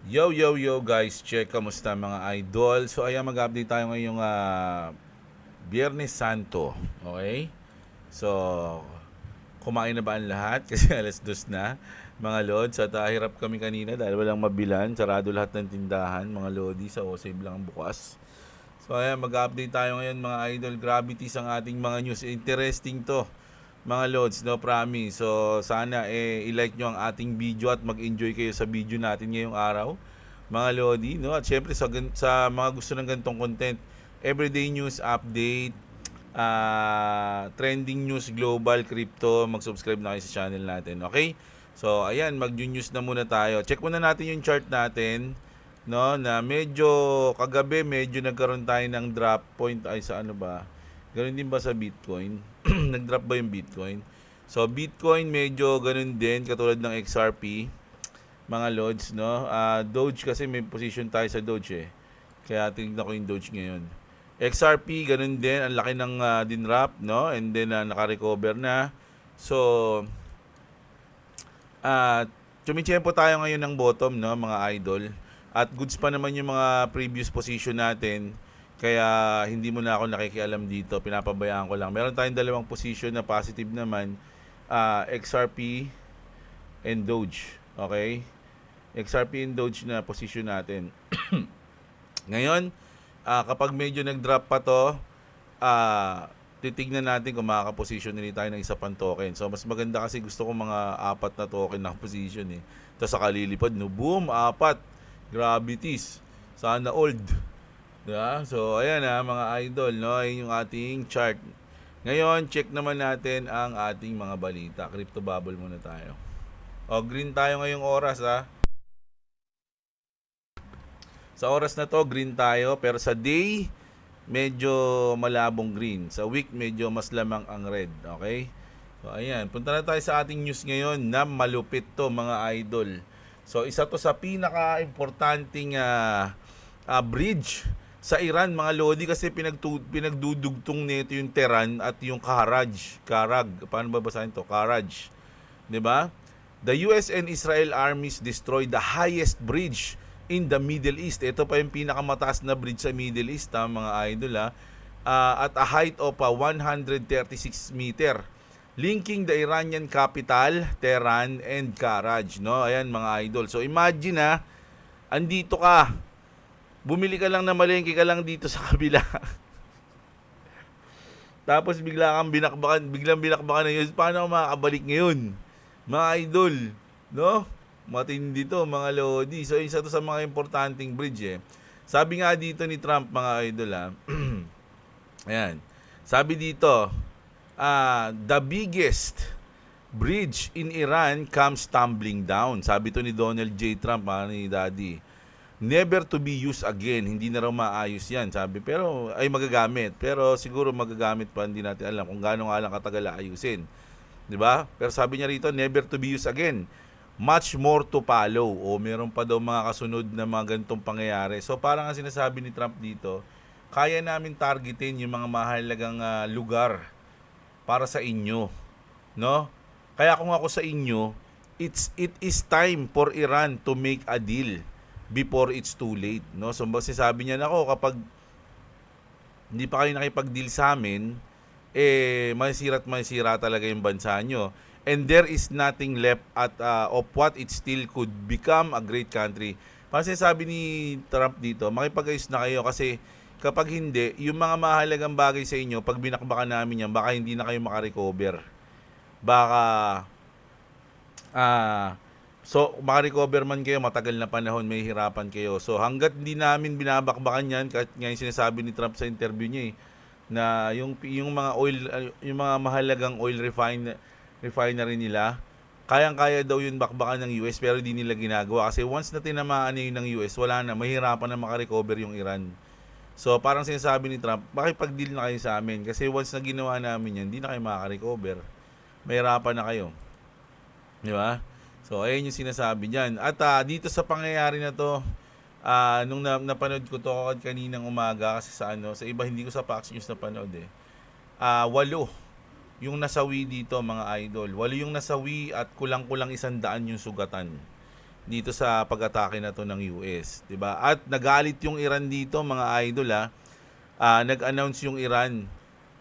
Yo, yo, yo guys, check, kamusta mga idol? So ayan, mag-update tayo ngayong Biyernes Santo, okay? So, kumain na ba ang lahat? Kasi alas 2 na, mga lods. At hirap kami kanina dahil walang mabilan. Sarado lahat ng tindahan, mga lodi. Sa Osave lang ang bukas. So ayan, mag-update tayo ngayon mga idol. Gravities ang ating mga news. Interesting to, mga lods, no, promise. So sana i-like nyo ang ating video at mag-enjoy kayo sa video natin ngayong araw, mga lodi, no. At syempre sa mga gusto ng ganitong content, everyday news update, trending news, global, crypto, mag-subscribe na kayo sa channel natin, okay? So ayan, mag-news na muna tayo. Check muna natin yung chart natin, no, na medyo kagabi medyo nagkaroon tayo ng drop point. Ay, sa ano ba, ganun din ba sa Bitcoin? Nag-drop ba yung Bitcoin? So Bitcoin medyo ganun din katulad ng XRP, mga lods, no. Doge kasi may position tayo sa Doge, kaya tingnan ko yung Doge ngayon. XRP ganun din, ang laki ng dinrap, no, and then naka-recover na. So at tumitsempo tayo ngayon ng bottom, no, mga idol. At goods pa naman yung mga previous position natin. Kaya hindi mo na ako nakikialam dito. Pinapabayaan ko lang. Meron tayong dalawang position na positive naman. XRP and Doge. Okay? XRP and Doge na position natin. Ngayon, kapag medyo nag-drop pa to, titignan natin kung makaka-position ulit tayo ng isa pang token. So, mas maganda kasi gusto ko mga apat na token na position eh. Tapos sa kalilipad, no, boom, apat. Gravities. Sana old. Diba? So, ayan mga idol, no? Ayun yung ating chart. Ngayon, check naman natin ang ating mga balita. Crypto bubble muna tayo. O, green tayo ngayong oras, ha? Sa oras na to, green tayo. Pero sa day, medyo malabong green. Sa week, medyo mas lamang ang red. Okay? So, ayan. Punta na tayo sa ating news ngayon na malupit to, mga idol. So, isa to sa pinaka-importanting bridge sa Iran, mga lodi, kasi pinagdudugtong nito yung Tehran at yung Karaj. Paano babasahin to? Karaj. 'Di ba? The US and Israel armies destroyed the highest bridge in the Middle East. Ito pa yung pinakamataas na bridge sa Middle East, mga idol, at a height of 136 meter, linking the Iranian capital, Tehran, and Karaj, no? Ayan, mga idol. So imagine andito ka, bumili ka lang na malengke ka lang dito sa kabila. Tapos biglang binakbakan ng US. Paano ako makakabalik ngayon, mga idol? No? Matindi to, mga lodi. So, isa to sa mga importanteng bridge Sabi nga dito ni Trump, mga idol, ayan. Sabi dito, the biggest bridge in Iran comes tumbling down. Sabi to ni Donald J. Trump, ni Daddy. Never to be used again. Hindi na raw maayos yan, sabi. Pero, ay magagamit. Pero siguro magagamit pa, hindi natin alam kung gaano nga lang katagal ayusin. 'Di ba? Pero sabi niya rito, never to be used again. Much more to follow. O meron pa daw mga kasunod na mga ganitong pangyayari. So parang ang sinasabi ni Trump dito, kaya namin targetin yung mga mahalagang lugar para sa inyo, no? Kaya kung ako sa inyo, it is time for Iran to make a deal before it's too late, no? So sabi niya, nako, kapag hindi pa kayo nakipag-deal sa amin, masira talaga yung bansa nyo. And there is nothing left of what it still could become a great country. Parang sinasabi ni Trump dito, makipag-ayos na kayo kasi kapag hindi, yung mga mahalagang bagay sa inyo, pag binakbakan namin yan, baka hindi na kayo makarecover. Baka, makarecover man kayo, matagal na panahon, may hirapan kayo. So, hanggat hindi namin binabakbakan yan, kahit ngayon sinasabi ni Trump sa interview niya na yung mga oil, yung mga mahalagang oil refinery nila, kayang-kaya daw yun bakbakan ng US, pero hindi nila ginagawa kasi once na tinamaan yun ng US, wala na, mahirapan na makarecover yung Iran. So parang sinasabi ni Trump, makipag-deal na kayo sa amin kasi once na ginawa namin yan, hindi na kayo makaka-recover, mahirapan na kayo, di ba? So ayun yung sinasabi niyan. At dito sa pangyayari na to, nung napanood ko to kaninang umaga, kasi sa iba, hindi ko sa Fox News napanood 8 yung nasawi dito, mga idol. 8 yung nasawi at kulang-kulang 100 yung sugatan. dito sa pag-atake na to ng US, 'di ba? At nagalit yung Iran dito, mga idol nag-announce yung Iran.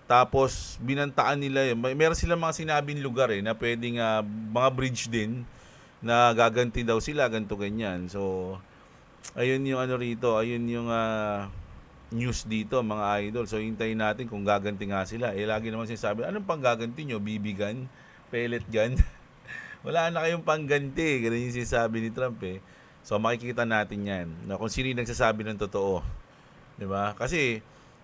Tapos binantaan nila meron silang mga sinabing lugar na pwedeng mga bridge din na gaganti daw sila ganto ganyan. So ayun yung ano rito, ayun yung news dito mga idol. So hintayin natin kung gaganti nga sila. Lagi naman sinasabi, anong pang gaganti nyo? BB gun? Pellet gun? Wala na kayong pangganti. Ganun yung sinasabi ni Trump So makikita natin yan. Na kung sino yung nagsasabi ng totoo. 'Di ba? Kasi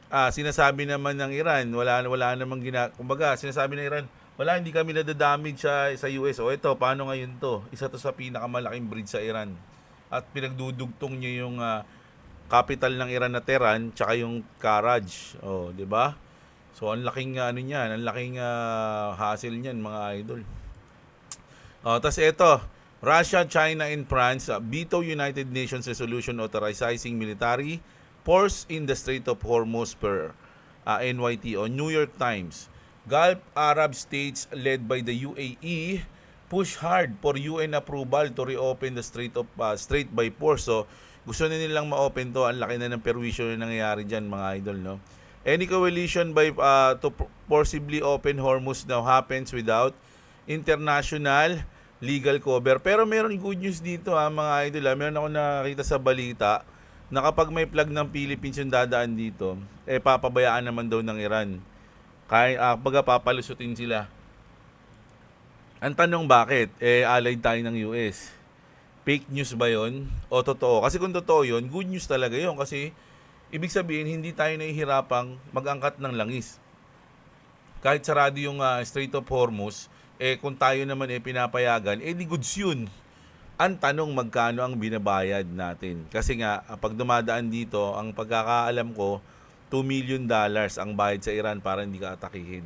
sinasabi naman ng Iran, wala namang kumbaga, sinasabi ng Iran, wala, hindi kami nadadamage sa US. O ito, paano ngayon to? Isa to sa pinakamalaking bridge sa Iran. At pinagdudugtong niyo yung capital ng Iran na Tehran, tsaka yung Karaj. O, 'di ba? So ang laking ang laking hassle niyan, mga idol. Tapos ito, Russia, China, and France veto United Nations resolution authorizing military force in the Strait of Hormuz per NYT o New York Times. Gulf Arab states led by the UAE push hard for UN approval to reopen the Strait by force. So gusto na nilang ma-open to. Ang laki na ng perwisyo na nangyayari dyan, mga idol, no? Any coalition to forcibly open Hormuz now happens without international legal cover. Pero meron good news dito, mga idol. Meron ako nakita sa balita na kapag may flag ng Philippines yung dadaan dito, papabayaan naman daw ng Iran. Kaya papalusutin sila. Ang tanong, bakit? Allied tayo ng US. Fake news ba yon o totoo? Kasi kung totoo yon, good news talaga yon. Kasi ibig sabihin, hindi tayo nahihirapang mag-angkat ng langis. Kahit sarado yung Strait of Hormuz, kung tayo naman pinapayagan, di goods yun. Ang tanong, magkano ang binabayad natin? Kasi nga, pag dumadaan dito, ang pagkakaalam ko, $2 million ang bayad sa Iran para hindi ka atakihin.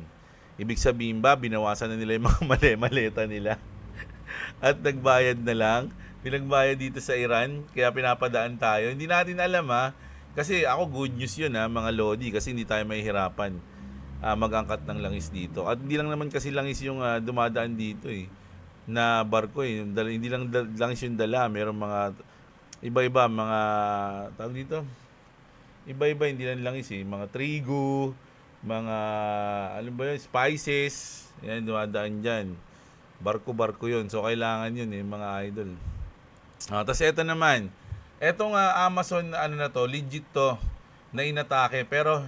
Ibig sabihin ba, binawasan na nila yung mga maleta nila? At nagbayad na lang? Pinagbayad dito sa Iran, kaya pinapadaan tayo. Hindi natin alam kasi ako good news yun mga lodi, kasi hindi tayo mahihirapan mag-angkat ng langis dito. At hindi lang naman kasi langis yung dumadaan dito na barko hindi lang langis yung dala, meron mga iba-iba, mga tawag dito, iba-iba, hindi lang langis mga trigo, mga ano ba yun, spices, yan dumadaan dyan, barko yun. So kailangan yun mga idol. Tapos eto naman, etong Amazon na to, legit to na inatake, pero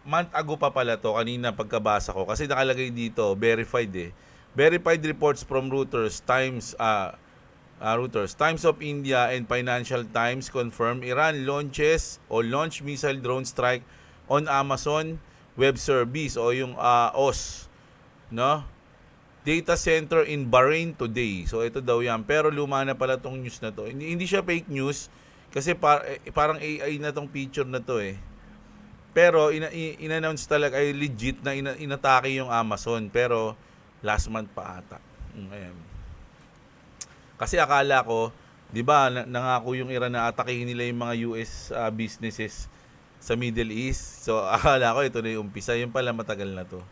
month ago pa pala to, kanina pagkabasa ko, kasi nakalagay dito verified Verified reports from Reuters, Times of India, and Financial Times confirm Iran launch missile drone strike on Amazon Web Service o yung OS, no? Data center in Bahrain today. So ito daw yan. Pero luma na pala tong news na to. Hindi siya fake news kasi parang AI na tong picture na to Pero in-announce talaga ay legit na inatake yung Amazon, pero last month pa ata. Ayan. Kasi akala ko, 'di ba, nangako yung Iran na atakihin nila yung mga US businesses sa Middle East. So akala ko ito na yung umpisa, yung pala matagal na to.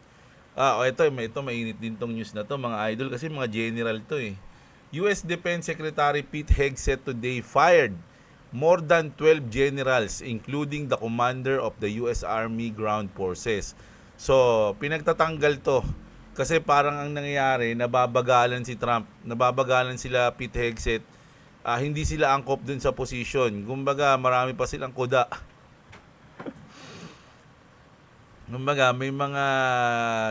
Ito mainit din tong news na to, mga idol, kasi mga general to US Defense Secretary Pete Hegseth today fired more than 12 generals including the commander of the US Army Ground Forces. So pinagtatanggal to kasi parang ang nangyayari, nababagalan si Trump, nababagalan sila Pete Hegseth, hindi sila angkop dun sa posisyon. Kumbaga, marami pa silang kuda. Kumbaga, may mga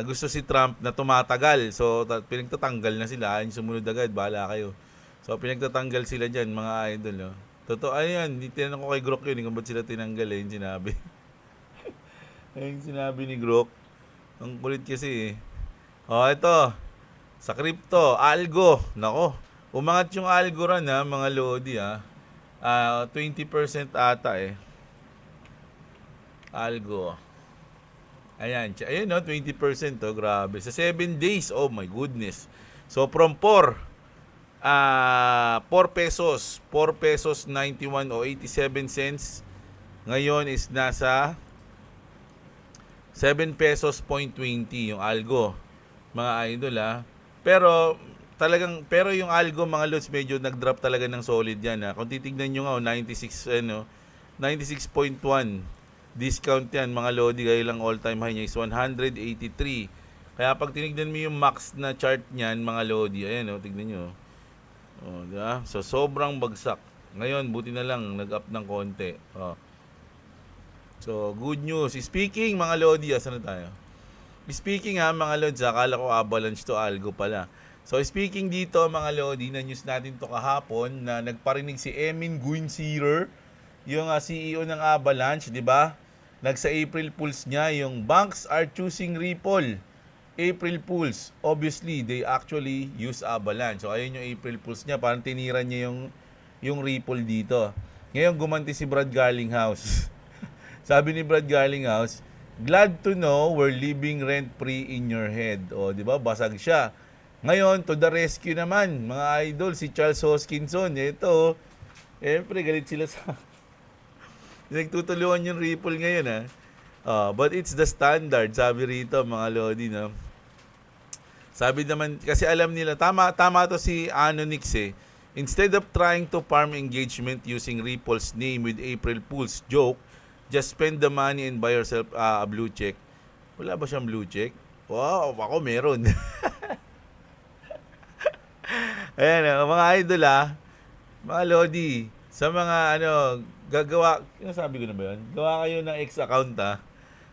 gusto si Trump na tumatagal. So, pinagtatanggal na sila. Yung sumunod agad, bahala kayo. So, pinagtatanggal sila dyan, mga idol. Totoo, ayun, tinanong ko kay Grok yun, kung ba't sila tinanggal yung sinabi. Yung sinabi ni Grok, ang kulit kasi ito, sa crypto, Algo. Nako, umangat yung Algo ran mga lodi 20% ata Algo. Ayan 20% grabe. Sa 7 days, oh my goodness. So from 4 pesos 91 o 87 cents. Ngayon is nasa 7 pesos .20 yung Algo, mga idol Pero talagang, pero yung algo mga lods, medyo nag-drop talaga ng solid yan. Kung titignan nyo nga, 96.1 discount yan mga lodi, kaya lang all-time high niya is 183. Kaya pag tinignan mo yung max na chart niyan mga lodi, ayan tignan nyo. Diba? So sobrang bagsak. Ngayon, buti na lang nag-up ng konti. So, good news. Speaking mga lodi, asan na tayo? Speaking mga lods, akala ko avalanche to, algo pala. So, speaking dito mga lodi, na news natin to kahapon na nagparinig si Emin Guinsirer, yung CEO ng Avalanche, di ba? Nagsa April Fools niya, yung banks are choosing Ripple. April Fools, obviously, they actually use Avalanche. So, ayun yung April Fools niya, parang tinira niya yung Ripple dito. Ngayon, gumanti si Brad Garlinghouse. Sabi ni Brad Garlinghouse, glad to know we're living rent-free in your head. Di ba? Basag siya. Ngayon, to the rescue naman, mga idol, si Charles Hoskinson. Ito, galit sila sa... Nagtutulungan yung Ripple ngayon, but it's the standard, sabi rito, mga lodi, no? Sabi naman, kasi alam nila, tama to si Anonix, Instead of trying to farm engagement using Ripple's name with April Fool's joke, just spend the money and buy yourself a blue check. Wala ba siyang blue check? Wow, ako meron. Ayan, mga idol, mga lodi, sa mga gagawa, sabi ko na ba yun? Gawa kayo ng X account,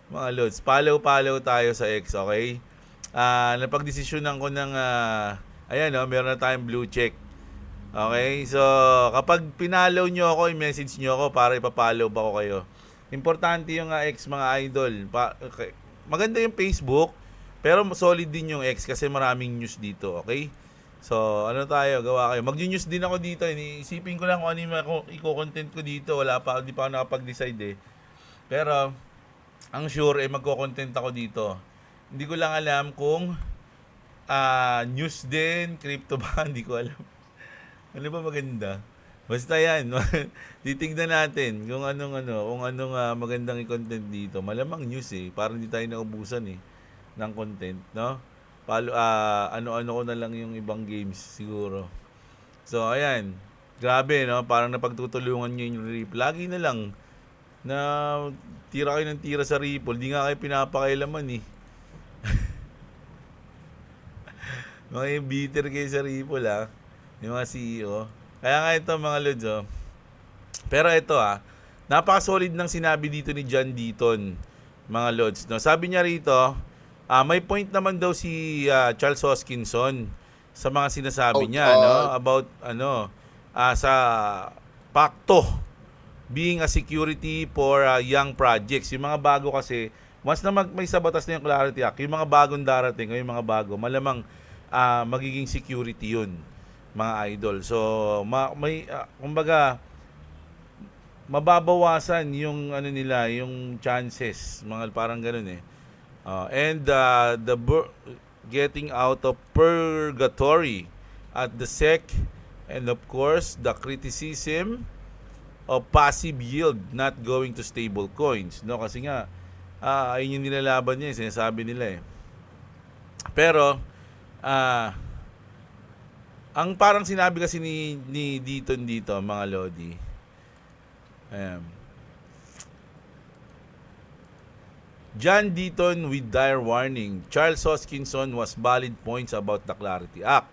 mga lods. Follow tayo sa X, okay? Napagdesisyonan ko ng, meron na tayong blue check. Okay? So, kapag pinalaw nyo ako, i-message nyo ako para ipapollow ba ko kayo. Importante yung X, mga idol. Okay. Maganda yung Facebook, pero solid din yung X kasi maraming news dito, okay? So, gawa kayo. Mag-news din ako dito. Isipin ko lang kung ano yung i-content ko dito. Hindi pa ako nakapag-decide, Pero, ang sure, magko-content ako dito. Hindi ko lang alam kung news din, crypto ba, hindi ko alam. Ano ba maganda? Basta yan. Titignan natin kung anong magandang i-content dito. Malamang news, para hindi tayo naubusan, ng content, no? Ano-ano ko na lang yung ibang games siguro. So, ayan. Grabe, no? Parang napagtutulungan nyo yung Ripple. Lagi na lang na tira kayo ng tira sa Ripple. Di nga kayo pinapakailaman, Mga bitter kayo sa Ripple, yung mga CEO. Kaya nga ito, mga lods, Pero ito, napaka-solid ng sinabi dito ni John Deaton, mga lods, no? Sabi niya rito, may point naman daw si Charles Hoskinson sa mga sinasabi niya, no? About sa Pacto being a security for young projects. Yung mga bago kasi, once na may sa batas na yung Clarity Act, yung mga bagong darating o yung mga bago, malamang magiging security yun, mga idol. So, kumbaga, mababawasan yung nila, yung chances, mga parang ganoon, and the getting out of purgatory at the SEC, and of course the criticism of passive yield not going to stable coins, no? Kasi nga ayun yung nilalaban niya, sinasabi nila, pero ang parang sinabi kasi ni Deaton dito, mga lodi, John Deaton with dire warning. Charles Hoskinson was valid points about the Clarity Act.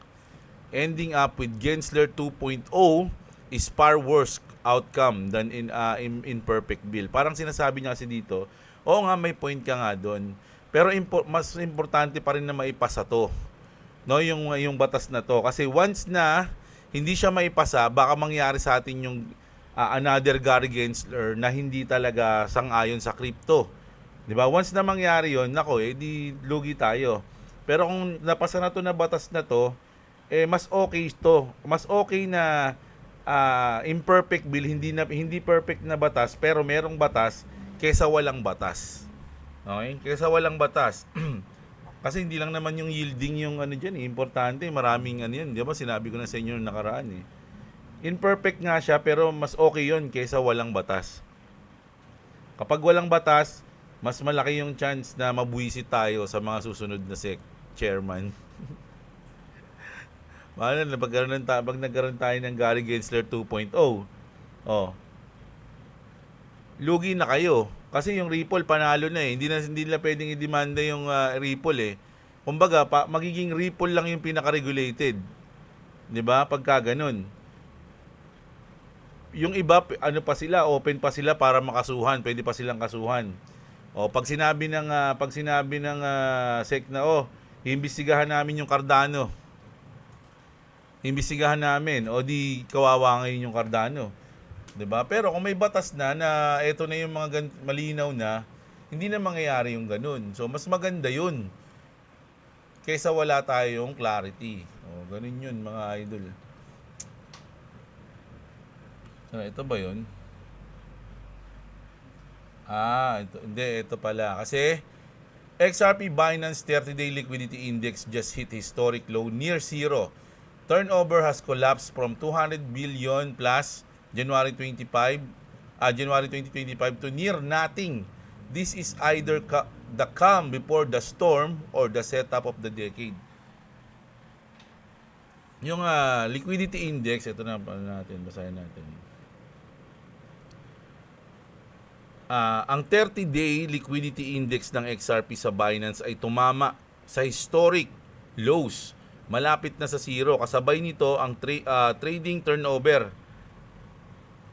Ending up with Gensler 2.0 is far worse outcome than in imperfect bill. Parang sinasabi niya kasi dito, oo nga, may point ka nga doon. Pero mas importante pa rin na maipasa to. No, yung batas na to. Kasi once na hindi siya maipasa, baka mangyari sa atin yung another Gary Gensler na hindi talaga sang-ayon sa crypto. 'Di ba? Once na mangyari 'yon, nako, di lugi tayo. Pero kung napasa na to na batas na to, mas okay to. Mas okay na imperfect bill, hindi perfect na batas, pero merong batas kaysa walang batas. Okay? Kaysa walang batas. Kasi hindi lang naman yung yielding yung diyan, importante, maraming yan, 'di ba? Sinabi ko na sa inyo nakaraan, Imperfect nga siya, pero mas okay 'yon kaysa walang batas. Kapag walang batas, mas malaki yung chance na mabuwisit tayo sa mga susunod na chairman. Paano na pag nagkaroon tayo ng Gary Gensler 2.0? Oh, lugi na kayo. Kasi yung Ripple panalo na eh. Hindi na pwedeng i-demanda yung Ripple eh. Kumbaga, magiging Ripple lang yung pinaka-regulated. 'Di ba? Pagka ganun. Yung iba ano pa sila, open pa sila para makasuhan, pwede pa silang kasuhan. O pag sinabi ng SEC na iimbestigahan namin yung Cardano. Iimbestigahan namin o di kawawa ngayon yung Cardano. 'Di ba? Pero kung may batas na eto na yung mga malinaw na, hindi na mangyayari yung ganun. So mas maganda 'yun kaysa wala tayong clarity. O ganun 'yun mga idol. So, ito ba 'yun? Ito pala. Kasi XRP Binance 30-day liquidity index just hit historic low near zero. Turnover has collapsed from 200 billion plus January 2025 to near nothing. This is either the calm before the storm or the setup of the decade. Yung liquidity index, ito na basahin natin. Ang 30-day liquidity index ng XRP sa Binance ay tumama sa historic lows. Malapit na sa zero. Kasabay nito ang trading turnover.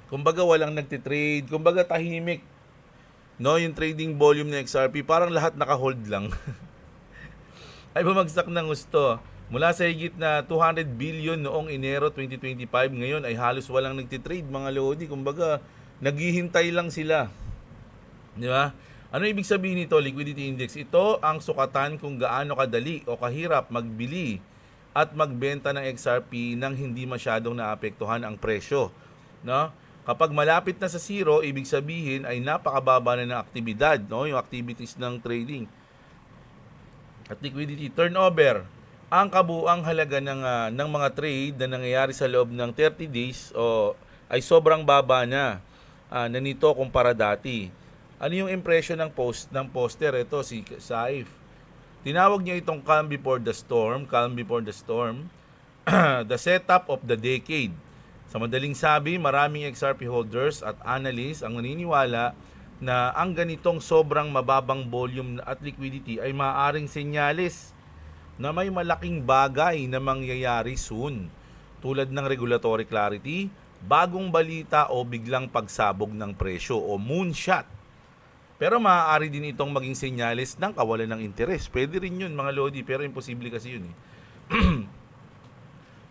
Kumbaga walang nagtitrade. Kumbaga tahimik. No, yung trading volume ng XRP, parang lahat naka-hold lang. Ay bumagsak ng gusto. Mula sa higit na 200 billion noong Enero 2025, ngayon ay halos walang nagtitrade mga lodi. Kumbaga, naghihintay lang sila. Di ba? Ano ibig sabihin nito, liquidity index? Ito ang sukatan kung gaano kadali o kahirap magbili at magbenta ng XRP nang hindi masyadong naapektuhan ang presyo. No? Kapag malapit na sa zero, ibig sabihin ay napakababa na ng aktibidad, no? Yung activities ng trading. At liquidity turnover, ang kabuang halaga ng mga trade na nangyayari sa loob ng 30 days ay sobrang baba na nito kumpara dati. Ano yung impression ng poster? Ito si Saif. Tinawag niya itong calm before the storm, the setup of the decade. Sa madaling sabi, maraming XRP holders at analysts ang naniniwala na ang ganitong sobrang mababang volume at liquidity ay maaaring senyales na may malaking bagay na mangyayari soon, tulad ng regulatory clarity, bagong balita o biglang pagsabog ng presyo o moonshot. Pero maaari din itong maging senyales ng kawalan ng interes. Pwede rin yun mga lodi, pero imposible kasi yun eh.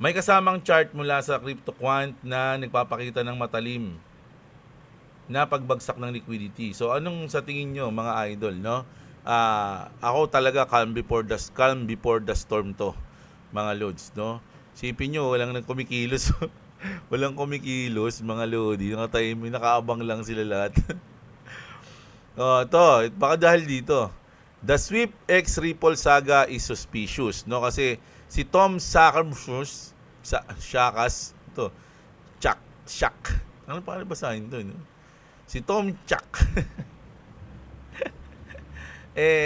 May kasamang chart mula sa CryptoQuant na nagpapakita ng matalim na pagbagsak ng liquidity. So anong sa tingin nyo mga idol, no? Ako talaga calm before the storm to, mga lods, no? Sipin nyo, walang kumikilos. Walang kumikilos, mga lodi. Nakaabang lang sila lahat. Baka dahil dito. The Swift X Ripple saga is suspicious, no? Kasi si Tom Shakas, ano pa basahin to, no? Si Tom Chak.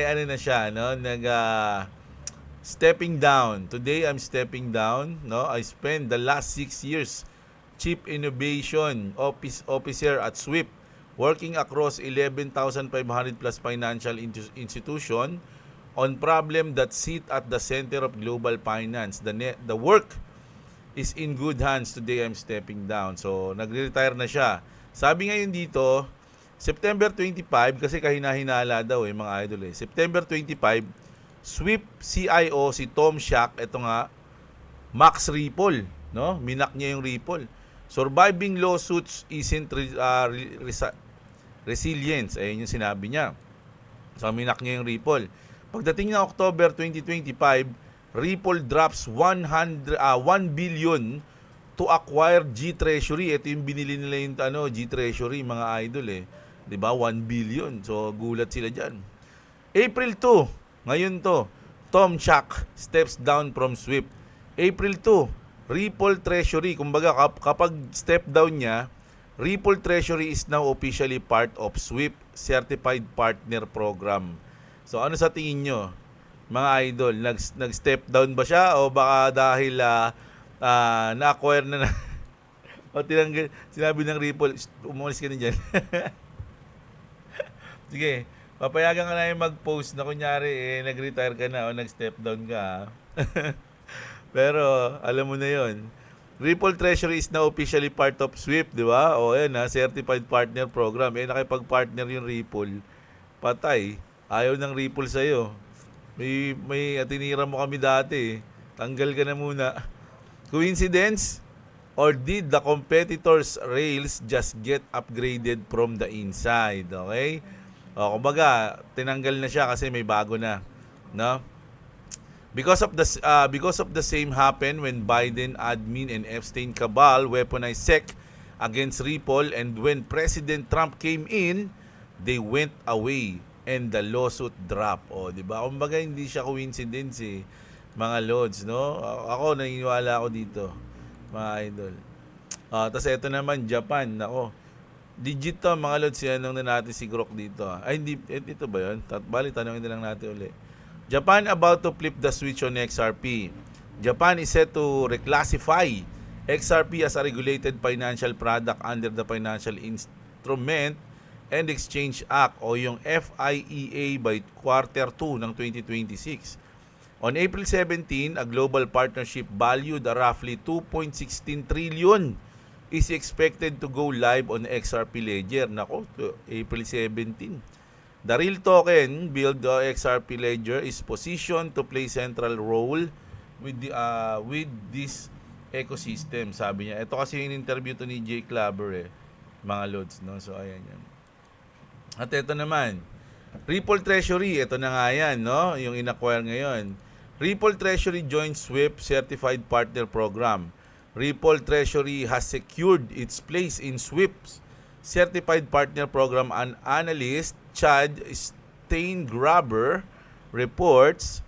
Ano na siya, no? Stepping down. Today I'm stepping down, no? I spent the last 6 years Chief Innovation Officer at Swift, working across 11,500 plus financial institution on problem that sit at the center of global finance. The work is in good hands. Today I'm stepping down. So, nagre-retire na siya. Sabi ngayon dito, September 25, kasi kahina-hinala daw mga idol September 25, Swift CIO si Tom Shack, ito nga, Max Ripple, no? Minak niya yung Ripple. Surviving lawsuits isn't resilience, ayun yung sinabi niya. So, minak niya yung Ripple. Pagdating ng October 2025, Ripple drops 1 billion to acquire G-Treasury. Ito yung binili nila yung G-Treasury, mga idol 'Di ba? 1 billion. So, gulat sila diyan. April 2, ngayon to, Tom Shack steps down from Swift. April 2, Ripple Treasury. Kumbaga, kapag step down niya, Ripple Treasury is now officially part of Swift Certified Partner Program. So ano sa tingin nyo, mga idol? Nag-step down ba siya o baka dahil na-acquire na o tinanggal, sinabi ng Ripple, umalis ka na dyan. Sige, papayagan ka na yung mag-post na kunyari, nag-retire ka na o nag-step down ka. Pero, alam mo na yon. Ripple Treasury is now officially part of SWIFT, di ba? O yan Certified Partner Program. Nakipag-partner yung Ripple. Patay. Ayaw ng Ripple sa'yo. May tinira mo kami dati. Tanggal ka na muna. Coincidence? Or did the competitors' rails just get upgraded from the inside? Okay? O, kumbaga, tinanggal na siya kasi may bago na. No? Because of the same happened when Biden admin and Epstein cabal weaponized SEC against Ripple, and when President Trump came in, they went away and the lawsuit dropped. O, di ba? Kumbaga, hindi siya coincidence mga lods, no? Ako, naniniwala ako dito, mga idol. Tapos ito naman, Japan. Ako, legit to, mga lods, yan nung na natin si Grok dito. Ay, hindi, ito ba yun? Bali, tanongin na lang natin ulit. Japan about to flip the switch on XRP. Japan is set to reclassify XRP as a regulated financial product under the Financial Instrument and Exchange Act o yung FIEA by quarter 2 ng 2026. On April 17, a global partnership valued at roughly 2.16 trillion is expected to go live on XRP Ledger. Nako, April 17. The real token build the XRP Ledger is positioned to play central role with this ecosystem, sabi niya. Ito kasi yung interview to ni Jay Claver mga lods, no? So ayan yan. At ito naman, Ripple Treasury, ito na nga yan, no? Yung in-acquire ngayon. Ripple Treasury joins SWIFT Certified Partner Program. Ripple Treasury has secured its place in SWIFT's Certified Partner Program. An analyst, Chad Steingraber, reports,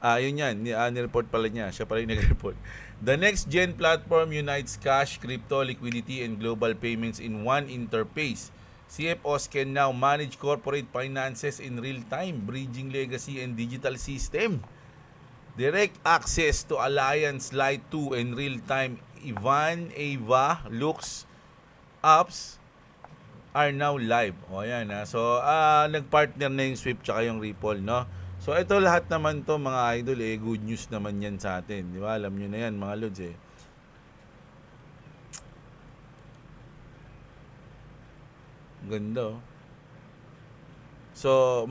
yun yan, ni-report pala niya, siya pala yung nag-report. The next-gen platform unites cash, crypto, liquidity, and global payments in one interface. CFOs can now manage corporate finances in real time, bridging legacy and digital system. Direct access to Alliance Lite 2 and real-time Ava Lux apps are now live. O yan So, nagpartner na yung SWIFT tsaka yung Ripple, no? So, ito lahat naman to mga idol, good news naman yan sa atin. Di ba? Alam nyo na yan, mga lods, Ganda, So,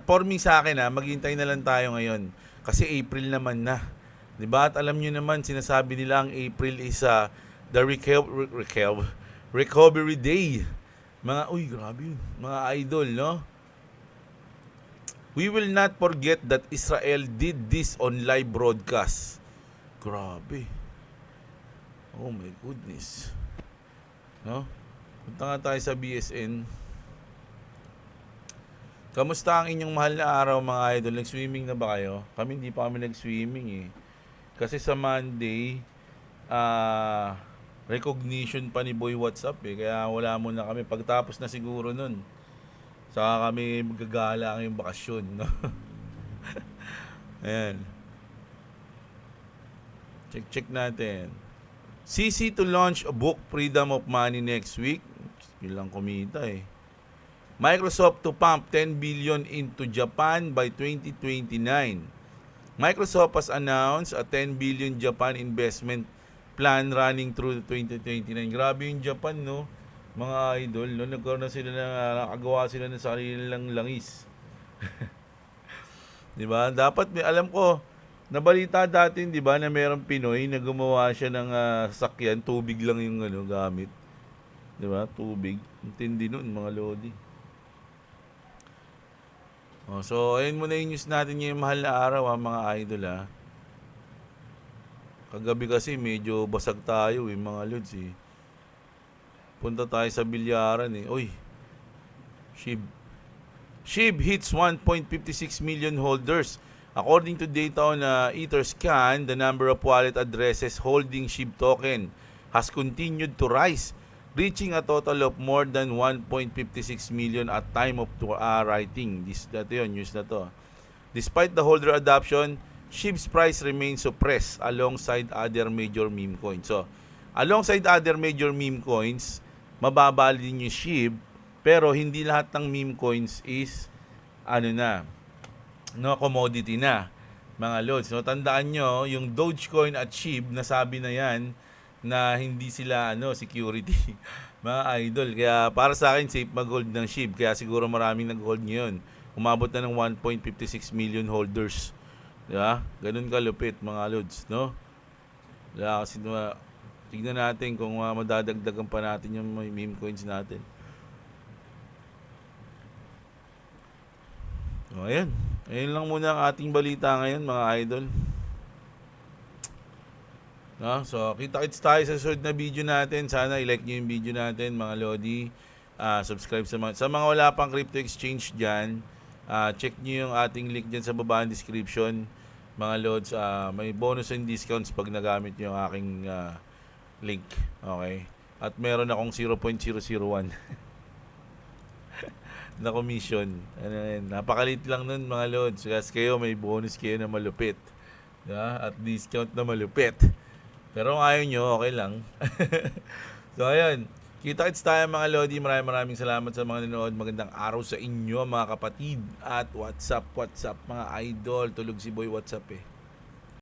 for me sa akin, maghihintay na lang tayo ngayon. Kasi April naman na. Di ba? At alam nyo naman, sinasabi nila ang April is the recovery day. Grabe yun. Mga idol, no? We will not forget that Israel did this on live broadcast. Grabe. Oh my goodness. No? Punta nga tayo sa BSN. Kamusta ang inyong mahal na araw, mga idol? Nag-swimming na ba kayo? Kami hindi pa kami nag-swimming Kasi sa Monday, recognition pa ni Boy WhatsApp kaya wala muna kami. Pagtapos na siguro nun, saka kami magagala ngayong bakasyon, no? Ayan. Check natin. CC to launch a book Freedom of Money next week. Yun lang kumita Microsoft to pump 10 billion into Japan by 2029. Microsoft has announced a 10 billion Japan investment plan running through 2029. Grabe yung Japan, no? Mga idol, no? Nagkaroon na sila nakagawa sila ng sarili nilang langis. Di ba? Dapat, alam ko, nabalita dati, di ba, na mayroong Pinoy na gumawa siya ng sakyan, tubig lang yung gamit. Di ba? Tubig. Intindi nun, mga lodi. So, ayun muna yung news natin yung mahal na araw, mga idol, Kagabi kasi medyo basag tayo, mga lods, Punta tayo sa bilyaran, Uy, SHIB hits 1.56 million holders. According to data on Etherscan, the number of wallet addresses holding SHIB token has continued to rise, reaching a total of more than 1.56 million at time of writing. News na to. Despite the holder adoption, SHIB's price remains suppressed alongside other major meme coins. So, alongside other major meme coins, mababa din yung SHIB, pero hindi lahat ng meme coins is commodity na, mga lods. No, tandaan nyo, yung Dogecoin at SHIB, nasabi na yan na hindi sila security, mga idol. Kaya para sa akin, safe mag-hold ng SHIB. Kaya siguro maraming nag-hold ngayon. Umabot na ng 1.56 million holders. Diba? Ganun kalupit, mga lods, no? Kaya kasi tignan natin kung madadagdagan pa natin yung meme coins natin. So, ayan. Ayun lang muna ang ating balita ngayon, mga idol. No? So, kita-kits tayo sa susunod na video natin. Sana i-like nyo yung video natin, mga lodi. Subscribe sa mga wala pang crypto exchange dyan. Check nyo yung ating link dyan sa baba ng description, mga lods. May bonus and discounts pag nagamit nyo yung aking link. Okay? At meron akong 0.001 na commission. Napakalit lang nun, mga lods. Kasi kayo may bonus kayo na malupit. At discount na malupit. Pero kung ayaw nyo, okay lang. So, ayun. Kita-kits tayo, mga lodi. Maraming salamat sa mga nanood. Magandang araw sa inyo, mga kapatid. At WhatsApp, mga idol. Tulog si Boy WhatsApp eh.